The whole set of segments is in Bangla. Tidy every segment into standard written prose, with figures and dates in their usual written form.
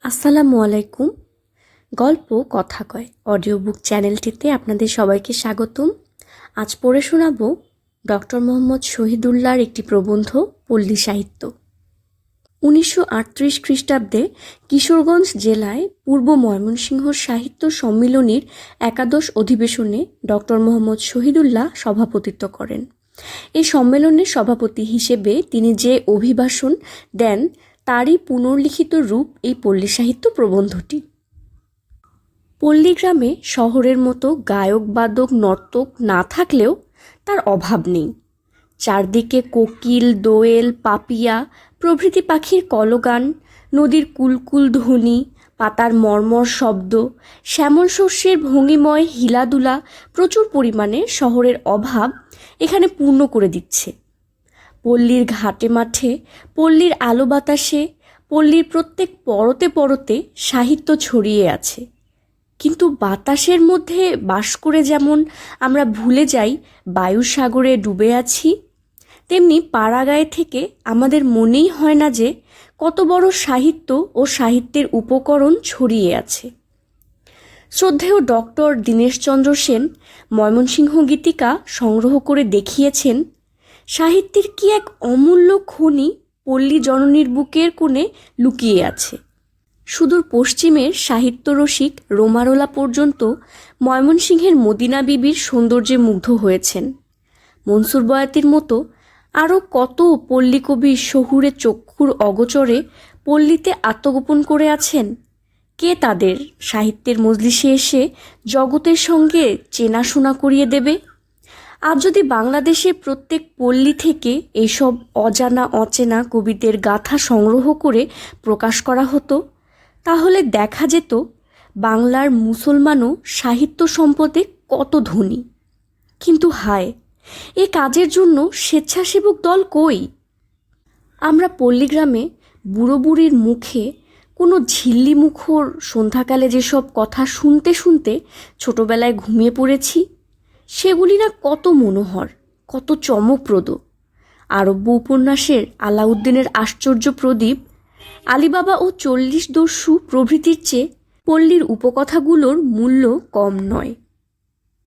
আসসালামু আলাইকুম। গল্প কথা কয় অডিও বুক চ্যানেলটিতে আপনাদের সবাইকে স্বাগতম। আজ পড়ে শোনাব ডক্টর মোহাম্মদ শহীদুল্লাহর একটি প্রবন্ধ পল্লী সাহিত্য। 1938 খ্রিস্টাব্দে কিশোরগঞ্জ জেলায় পূর্ব ময়মনসিংহ সাহিত্য সম্মিলনীর একাদশ অধিবেশনে ডক্টর মোহাম্মদ শহীদুল্লাহ সভাপতিত্ব করেন। এই সম্মেলনের সভাপতি হিসেবে তিনি যে অভিভাষণ দেন তারই পুনর্লিখিত রূপ এই পল্লী সাহিত্য প্রবন্ধটি। পল্লীগ্রামে শহরের মতো গায়ক বাদক নর্তক না থাকলেও তার অভাব নেই। চারদিকে কোকিল, দোয়েল, পাপিয়া প্রভৃতি পাখির কলগান, নদীর কুলকুল ধ্বনি, পাতার মর্মর শব্দ, শ্যামল শস্যের ভঙ্গিময় হিলাদুলা প্রচুর পরিমাণে শহরের অভাব এখানে পূর্ণ করে দিচ্ছে। পল্লীর ঘাটে মাঠে, পল্লীর আলো বাতাসে, পল্লীর প্রত্যেক পরতে পরতে সাহিত্য ছড়িয়ে আছে। কিন্তু বাতাসের মধ্যে বাস করে যেমন আমরা ভুলে যাই বায়ুসাগরে ডুবে আছি, তেমনি পাড়াগাঁয়ে থেকে আমাদের মনেই হয় না যে কত বড় সাহিত্য ও সাহিত্যের উপকরণ ছড়িয়ে আছে। শ্রদ্ধেয় ডক্টর দীনেশচন্দ্র সেন ময়মনসিংহ গীতিকা সংগ্রহ করে দেখিয়েছেন সাহিত্যের কি এক অমূল্য খনি পল্লী জননীর বুকের কোণে লুকিয়ে আছে। সুদূর পশ্চিমের সাহিত্যরসিক রোমারোলা পর্যন্ত ময়মনসিংহের মদিনা বিবির সৌন্দর্যে মুগ্ধ হয়েছেন। মনসুর বয়াতির মতো আরও কত পল্লী কবি শহুরে চক্ষুর অগোচরে পল্লীতে আত্মগোপন করে আছেন। কে তাদের সাহিত্যের মজলিসে এসে জগতের সঙ্গে চেনাশোনা করিয়ে দেবে? আজ যদি বাংলাদেশের প্রত্যেক পল্লী থেকে এইসব অজানা অচেনা কবিদের গাথা সংগ্রহ করে প্রকাশ করা হতো, তাহলে দেখা যেত বাংলার মুসলমানও সাহিত্য সম্পদে কত ধনী। কিন্তু হায়, এ কাজের জন্য স্বেচ্ছাসেবক দল কই? আমরা পল্লীগ্রামে বুড়ো বুড়ির মুখে কোনো ঝিল্লিমুখর সন্ধ্যাকালে যেসব কথা শুনতে শুনতে ছোটবেলায় ঘুমিয়ে পড়েছি, সেগুলি না কত মনোহর, কত চমকপ্রদ। আরব্য উপন্যাসের আলাউদ্দিনের আশ্চর্য প্রদীপ, আলিবাবা ও 40 দস্যু প্রভৃতির চেয়ে পল্লীর উপকথাগুলোর মূল্য কম নয়।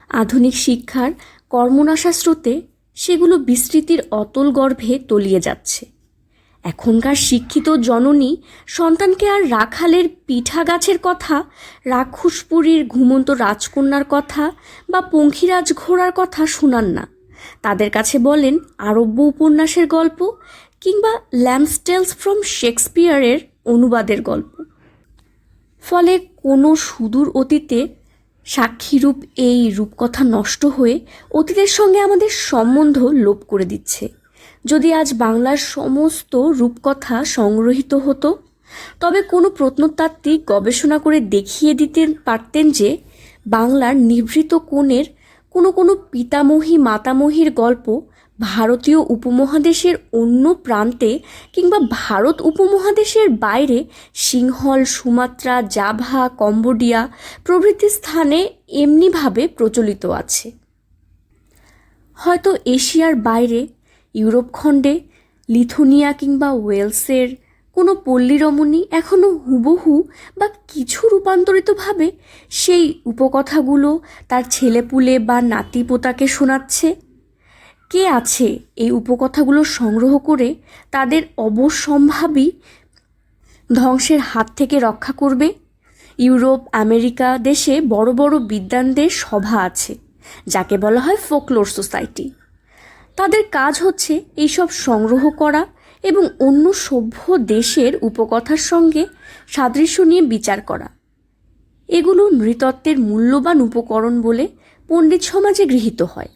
আধুনিক শিক্ষার কর্মনাশা স্রোতে সেগুলো বিস্মৃতির অতল গর্ভে তলিয়ে যাচ্ছে। এখনকার শিক্ষিত জননী সন্তানকে আর রাখালের পিঠা গাছের কথা, রাক্ষসপুরীর ঘুমন্ত রাজকন্যার কথা বা পঙ্খিরাজ ঘোড়ার কথা শোনান না। তাদের কাছে বলেন আরব্য উপন্যাসের গল্প কিংবা ল্যাম্বস টেলস ফ্রম শেক্সপিয়ারের অনুবাদের গল্প। ফলে কোনো সুদূর অতীতে সাক্ষীরূপ এই রূপকথা নষ্ট হয়ে অতীতের সঙ্গে আমাদের সম্বন্ধ লোপ করে দিচ্ছে। যদি আজ বাংলার সমস্ত রূপকথা সংগ্রহীত হতো, তবে কোনো প্রত্নতাত্ত্বিক গবেষণা করে দেখিয়ে দিতে পারতেন যে বাংলার নিভৃত কোণের কোনো পিতামহী মাতামহীর গল্প ভারতীয় উপমহাদেশের অন্য প্রান্তে কিংবা ভারত উপমহাদেশের বাইরে সিংহল, সুমাত্রা, জাভা, কম্বোডিয়া প্রভৃতি স্থানে এমনিভাবে প্রচলিত আছে। হয়তো এশিয়ার বাইরে ইউরোপ খণ্ডে লিথুনিয়া কিংবা ওয়েলসের কোনো পল্লীরমণী এখনও হুবহু বা কিছু রূপান্তরিতভাবে সেই উপকথাগুলো তার ছেলেপুলে বা নাতিপোতাকে শোনাচ্ছে। কে আছে এই উপকথাগুলো সংগ্রহ করে তাদের অবশ্যম্ভাবী ধ্বংসের হাত থেকে রক্ষা করবে? ইউরোপ, আমেরিকা দেশে বড় বড় বিদ্বানদের সভা আছে, যাকে বলা হয় ফোকলোর সোসাইটি। তাদের কাজ হচ্ছে এইসব সংগ্রহ করা এবং অন্য সভ্য দেশের উপকথার সঙ্গে সাদৃশ্য নিয়ে বিচার করা। এগুলো নৃতত্ত্বের মূল্যবান উপকরণ বলে পণ্ডিত সমাজে গৃহীত হয়।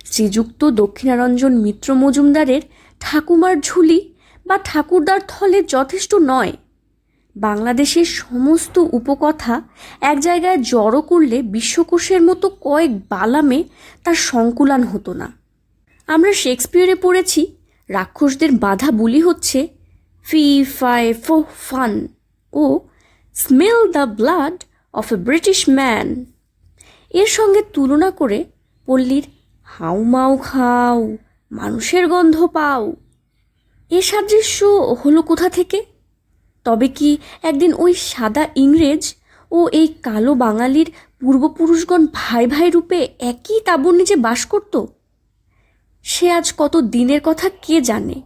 শ্রীযুক্ত দক্ষিণারঞ্জন মিত্র মজুমদারের ঠাকুমার ঝুলি বা ঠাকুরদার থলে যথেষ্ট নয়। বাংলাদেশের সমস্ত উপকথা এক জায়গায় জড়ো করলে বিশ্বকোষের মতো কয়েক বালামে তার সংকুলান হতো না। আমরা শেক্সপিয়ারে পড়েছি রাক্ষসদের বাধা বুলি হচ্ছে fee fi fo fum oh smell the blood of a British man. এর সঙ্গে তুলনা করে পল্লীর হাউমাউ খাও, মানুষের গন্ধ পাও, এ সাদৃশ্য হলো কোথা থেকে? তবে কি একদিন ওই সাদা ইংরেজ ও এই কালো বাঙালির পূর্বপুরুষগণ ভাই ভাই রূপে একই তাঁবুর নিচে বাস করত? সে আজ কত দিনের কথা কে জানে।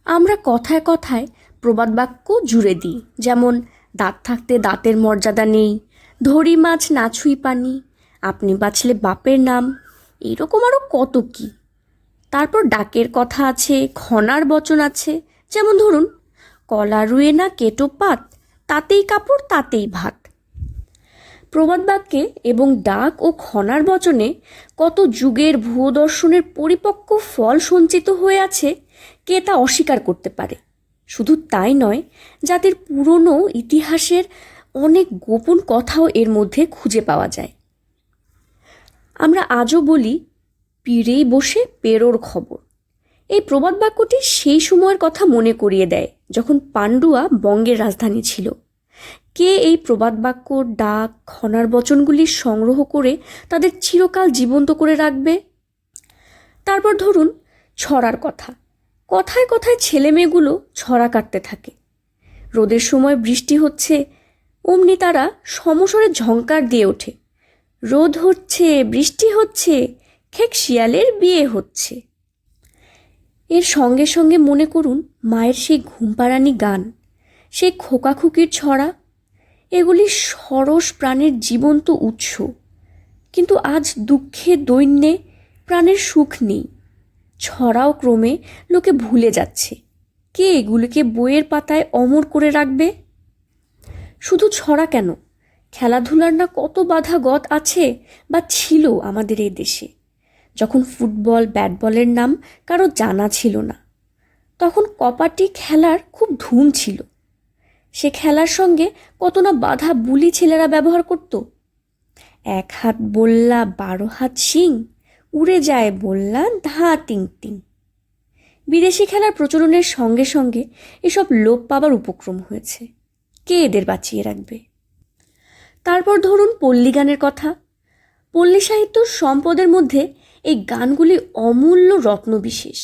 আমরা কথায় কথায় প্রবাদ বাক্য জুড়ে দিই, যেমন দাঁত থাকতে দাঁতের মর্যাদা নেই, ধরি মাছ না ছুঁই পানি, আপনি বাঁচলে বাপের নাম, এইরকম আরও কত কি। তারপর ডাকের কথা আছে, খনার বচন আছে, যেমন ধরুন, কলা রুয়ে না কেটো পাত, তাতেই কাপড় তাতেই ভাত। প্রবাদ বাক্যে এবং ডাক ও খনার বচনে কত যুগের ভূয় দর্শনের পরিপক্ক ফল সঞ্চিত হয়ে আছে, কে তা অস্বীকার করতে পারে? শুধু তাই নয়, জাতির পুরনো ইতিহাসের অনেক গোপন কথাও এর মধ্যে খুঁজে পাওয়া যায়। আমরা আজও বলি, পীরেই বসে পেরোর খবর। এই প্রবাদ বাক্যটি সেই সময়ের কথা মনে করিয়ে দেয় যখন পান্ডুয়া বঙ্গের রাজধানী ছিল। কে এই প্রবাদ বাক্য, ডাক, খনার বচনগুলি সংগ্রহ করে তাদের চিরকাল জীবন্ত করে রাখবে? তারপর ধরুন ছড়ার কথা। কথায় কথায় ছেলে মেয়েগুলো ছড়া কাটতে থাকে। রোদের সময় বৃষ্টি হচ্ছে, অমনি তারা সমস্বরে ঝংকার দিয়ে ওঠে, রোদ হচ্ছে, বৃষ্টি হচ্ছে, খেক শিয়ালের বিয়ে হচ্ছে। এর সঙ্গে সঙ্গে মনে করুন মায়ের সেই ঘুমপাড়ানি গান, সেই খোকাখুকির ছড়া, এগুলি সরস প্রাণের জীবন্ত উৎস। কিন্তু আজ দুঃখে দৈন্যে প্রাণের সুখ নেই। ছড়াও ক্রমে লোকে ভুলে যাচ্ছে। কে এগুলিকে বইয়ের পাতায় অমর করে রাখবে? শুধু ছড়া কেন, খেলাধুলার না কত বাধা গত আছে বা ছিল আমাদের এই দেশে। যখন ফুটবল, ব্যাটবলের নাম কারো জানা ছিল না, তখন কপাটি খেলার খুব ধুম ছিল। সে খেলার সঙ্গে কত না বাধা বুলি ছেলেরা ব্যবহার করত। 1 হাত বললা 12 হাত শিং, উড়ে যায় বললা ধা তিং তিং। বিদেশি খেলার প্রচলনের সঙ্গে সঙ্গে এসব লোপ পাবার উপক্রম হয়েছে। কে এদের বাঁচিয়ে রাখবে? তারপর ধরুন পল্লী গানের কথা। পল্লী সাহিত্যর সম্পদের মধ্যে এই গানগুলি অমূল্য রত্নবিশেষ।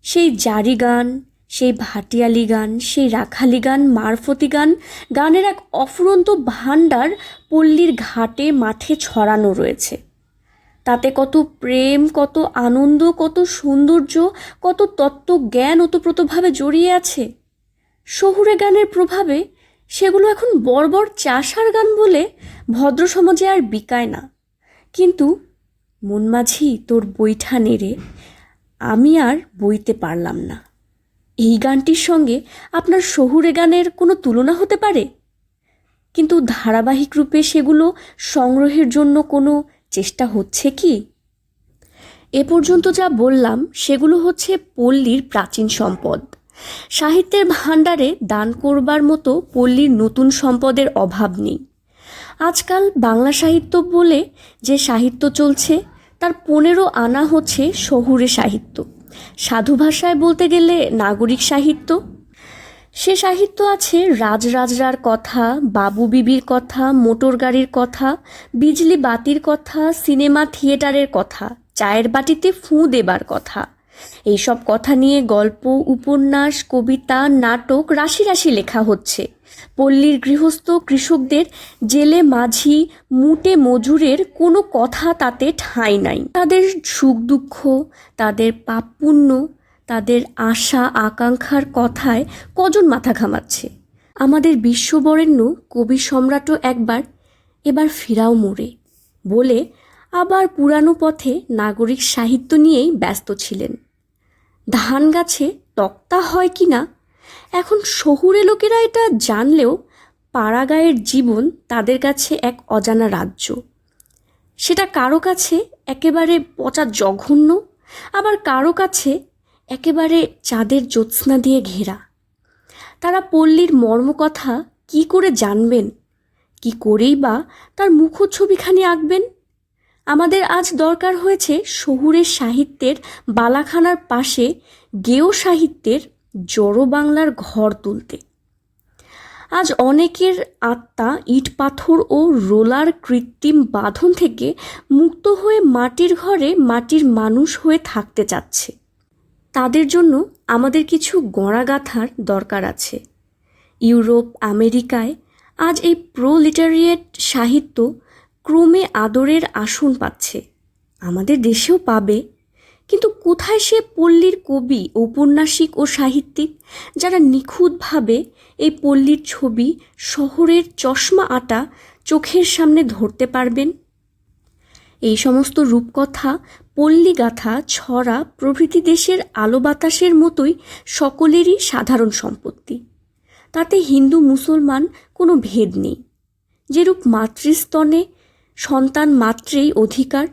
সেই জারি গান, সেই ভাটিয়ালি গান, সেই রাখালি গান, মারফতি গান, গানের এক অফুরন্ত ভাণ্ডার পল্লীর ঘাটে মাঠে ছড়ানো রয়েছে। তাতে কত প্রেম, কত আনন্দ, কত সৌন্দর্য, কত তত্ত্ব জ্ঞান ওতপ্রোতভাবে জড়িয়ে আছে। শহুরে গানের প্রভাবে সেগুলো এখন বর্বর চাষার গান বলে ভদ্র সমাজে আর বিকায় না। কিন্তু মন মাঝি তোর বৈঠা নেড়ে আমি আর বইতে পারলাম না, এই গানটির সঙ্গে আপনার শহুরে গানের কোনো তুলনা হতে পারে? কিন্তু ধারাবাহিক রূপে সেগুলো সংগ্রহের জন্য কোনো চেষ্টা হচ্ছে কি? এ পর্যন্ত যা বললাম সেগুলো হচ্ছে পল্লীর প্রাচীন সম্পদ। সাহিত্যের ভাণ্ডারে দান করবার মতো পল্লীর নতুন সম্পদের অভাব নেই। আজকাল বাংলা সাহিত্য বলে যে সাহিত্য চলছে, তার 15 আনা হচ্ছে শহুরে সাহিত্য। সাধু ভাষায় বলতে গেলে নাগরিক সাহিত্য। সে সাহিত্য আছে রাজরাজরার কথা, বাবু বিবির কথা, মোটর গাড়ির কথা, বিজলি বাতির কথা, সিনেমা থিয়েটারের কথা, চায়ের বাটিতে ফুঁ দেবার কথা। এইসব কথা নিয়ে গল্প, উপন্যাস, কবিতা, নাটক রাশি রাশি লেখা হচ্ছে। পল্লীর গৃহস্থ কৃষকদের, জেলে মাঝি, মুটে মজুরের কোনো কথা তাতে ঠাঁই নাই। তাদের সুখ দুঃখ, তাদের পাপ পুণ্য, তাদের আশা আকাঙ্ক্ষার কথায় কজন মাথা ঘামাচ্ছে? আমাদের বিশ্ববরেণ্য কবি সম্রাটও এবার ফিরাও মোড়ে বলে আবার পুরানো পথে নাগরিক সাহিত্য নিয়েই ব্যস্ত ছিলেন। ধান গাছে তক্তা হয় কি না এখন শহুরে লোকেরা এটা জানলেও পাড়াগাঁয়ের জীবন তাদের কাছে এক অজানা রাজ্য। সেটা কারো কাছে একেবারে পচা জঘন্য, আবার কারো কাছে একেবারে চাঁদের জ্যোৎস্না দিয়ে ঘেরা। তারা পল্লীর মর্মকথা কি করে জানবেন? কি করেই বা তার মুখচ্ছবিখানি আঁকবেন? আমাদের আজ দরকার হয়েছে শহুরের সাহিত্যের বালাখানার পাশে গেয় সাহিত্যের জড়ো বাংলার ঘর তুলতে। আজ অনেকের আত্মা ইট পাথর ও রোলার কৃত্রিম বাঁধন থেকে মুক্ত হয়ে মাটির ঘরে মাটির মানুষ হয়ে থাকতে চাচ্ছে। তাদের জন্য আমাদের কিছু গড়া গাঁথার দরকার আছে। ইউরোপ, আমেরিকায় আজ এই প্রোলিটারিয়েট সাহিত্য ক্রমে আদরের আসন পাচ্ছে, আমাদের দেশেও পাবে। কিন্তু কোথায় সে পল্লীর কবি, ঔপন্যাসিক ও সাহিত্যিক যারা নিখুঁতভাবে এই পল্লীর ছবি শহরের চশমা আটা চোখের সামনে ধরতে পারবেন? এই সমস্ত রূপকথা, পল্লীগাথা, ছড়া প্রভৃতি দেশের আলো বাতাসের মতোই সকলেরই সাধারণ সম্পত্তি। তাতে হিন্দু মুসলমান কোনো ভেদ নেই। যেরূপ মাতৃস্তনে সন্তান মাত্রেই অধিকার,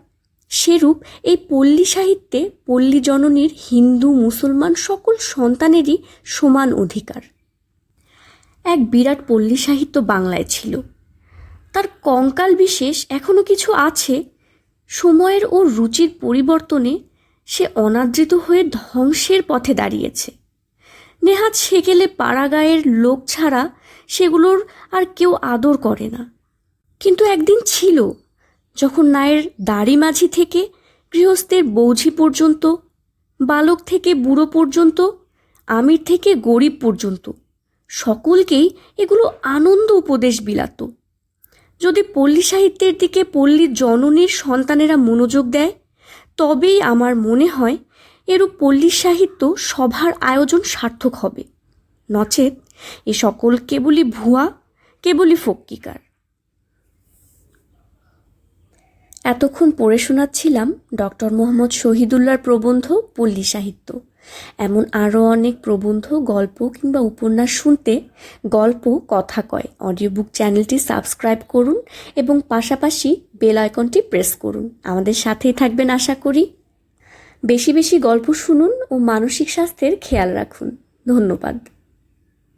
সেরূপ এই পল্লী সাহিত্যে পল্লী জননীর হিন্দু মুসলমান সকল সন্তানেরই সমান অধিকার। এক বিরাট পল্লী সাহিত্য বাংলায় ছিল, তার কঙ্কাল বিশেষ এখনো কিছু আছে। সময়ের ও রুচির পরিবর্তনে সে অনাদৃত হয়ে ধ্বংসের পথে দাঁড়িয়েছে। নেহাত সেকেলে পাড়াগাঁয়ের লোক ছাড়া সেগুলোর আর কেউ আদর করে না। কিন্তু একদিন ছিল যখন নায়ের দাড়ি মাঝি থেকে গৃহস্থের বৌঝি পর্যন্ত, বালক থেকে বুড়ো পর্যন্ত, আমির থেকে গরিব পর্যন্ত সকলকেই এগুলো আনন্দ উপদেশ বিলাত। যদি পল্লী সাহিত্যের দিকে পল্লীর জননীর সন্তানেরা মনোযোগ দেয়, তবেই আমার মনে হয় এরূপ পল্লী সাহিত্য সভার আয়োজন সার্থক হবে। নচেত এ সকল কেবলই ভুয়া, কেবলই ফক্কিকার। এতক্ষণ পড়ে শোনাচ্ছিলাম ডক্টর মোহাম্মদ শহীদুল্লাহর প্রবন্ধ পল্লী সাহিত্য। এমন আরও অনেক প্রবন্ধ, গল্প কিংবা উপন্যাস শুনতে গল্প কথা কয় অডিও বুক চ্যানেলটি সাবস্ক্রাইব করুন এবং পাশাপাশি বেল আইকনটি প্রেস করুন। আমাদের সাথেই থাকবেন আশা করি। বেশি বেশি গল্প শুনুন ও মানসিক স্বাস্থ্যের খেয়াল রাখুন। ধন্যবাদ।